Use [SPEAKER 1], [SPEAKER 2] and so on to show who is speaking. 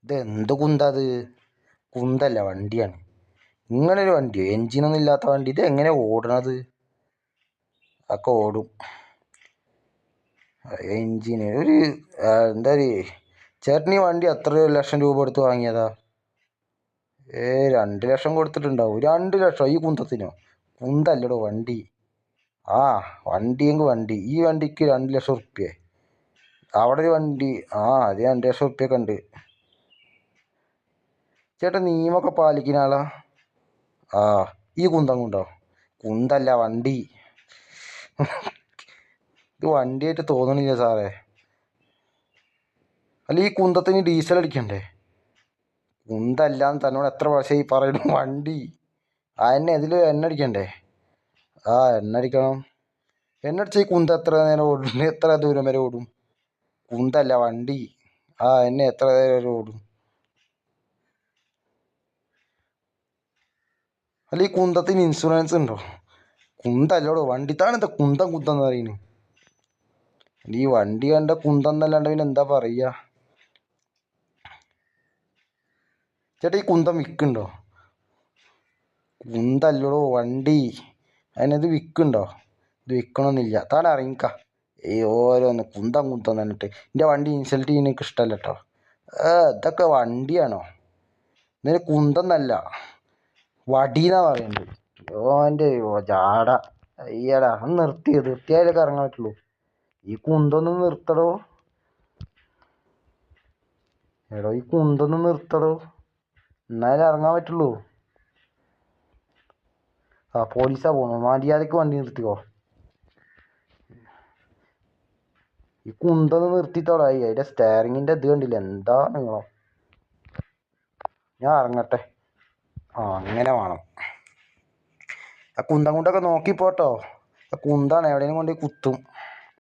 [SPEAKER 1] ഇത് എന്ത് കുന്താ അത്? കുന്തല്ല, വണ്ടിയാണ്. ഇങ്ങനൊരു വണ്ടിയോ? എൻജിനൊന്നും ഇല്ലാത്ത വണ്ടി ഇത് എങ്ങനെ ഓടണത്? ഒക്കെ ഓടും. എൻജിന് ഒരു എന്താ ചേട്ടൻ ഈ വണ്ടി എത്ര ലക്ഷം രൂപ കൊടുത്ത് വാങ്ങിയതാ? 2 ലക്ഷം കൊടുത്തിട്ടുണ്ടാവും. 2 ലക്ഷം ഈ കുന്തത്തിനോ? കുന്തല്ലടോ, വണ്ടി. ആ, വണ്ടിയെങ്കിൽ വണ്ടി. ഈ വണ്ടിക്ക് 2 ലക്ഷം റുപ്യ. അവിടെ ഒരു വണ്ടി, അത് 2 ലക്ഷം റുപ്യൊക്കെ ഉണ്ട്. ചേട്ടാ നിയമൊക്കെ പാലിക്കുന്ന ആളാ? ഈ കുന്തം കൊണ്ടോ? കുന്തല്ല, വണ്ടി. ഇത് വണ്ടിയായിട്ട് തോന്നണില്ല സാറേ. അല്ല ഈ കുന്തത്തിന് ഡീസൽ അടിക്കണ്ടേ? കുന്തല്ലാന്ന് തന്നോട് എത്ര പ്രാവശ്യം പറയുന്നു? വണ്ടി. എന്നെ ഇതിൽ എണ്ണ അടിക്കണ്ടേ? എണ്ണ അടിക്കണം. എണ്ണ അടിച്ച ഈ കുന്ത എത്ര നേരം ഓടും? എത്ര ദൂരം വരെ ഓടും? കുന്തല്ല, വണ്ടി. എന്നെ എത്ര നേരം വരെ ഓടും? അല്ല ഈ കുന്തത്തിന് ഇൻഷുറൻസ് ഉണ്ടോ? കുന്തല്ലോടോ, വണ്ടി. താനെന്താ കുന്തം കുന്തം എന്ന് പറയുന്നു? ഈ വണ്ടി കണ്ട കുന്തം എന്നല്ലാണ്ട് പിന്നെ എന്താ പറയുക? ചേട്ടാ ഈ കുന്തം വിൽക്കുന്നുണ്ടോ? കുന്തല്ലോടോ, വണ്ടി. അതിനത് വിൽക്കുന്നുണ്ടോ? ഇത് വിൽക്കണമെന്നില്ല. താൻ ഇറങ്ങിക്ക. ഓരോന്ന് കുന്തം കുന്തം തന്നിട്ട് എൻ്റെ വണ്ടി ഇൻസൾട്ട് ചെയ്യുന്ന എനിക്ക് ഇഷ്ടമല്ല കേട്ടോ. ഇതൊക്കെ വണ്ടിയാണോ? ഇതിന് കുന്തം എന്നല്ല, വടീന്നാ പറയുന്നത്. ഓൻ്റെ ജാട. അയ്യടാ, ഒന്ന് നിർത്തിയാലൊക്കെ ഇറങ്ങാൻ പറ്റുള്ളൂ. ഈ കുന്തൊന്ന് നിർത്തടോ. ഈ കുന്തൊന്ന് നിർത്തടോ, എന്നാലേ ഇറങ്ങാൻ പറ്റുള്ളൂ. പോലീസാ പോണു. മര്യാദക്ക് വണ്ടി നിർത്തിക്കോ. ഈ കുന്തൊന്ന് നിർത്തിത്തോളാ. അതിൻ്റെ സ്റ്റയറിങ്ങിൻ്റെ ഇത് കണ്ടില്ല? എന്താ നിങ്ങളോ? ഞാൻ ഇറങ്ങട്ടെ. അങ്ങനെ വേണം. കുന്തം കൊണ്ടൊക്കെ നോക്കിപ്പോട്ടോ. കുന്താണ്, എവിടെയും കൊണ്ട് കുത്തും.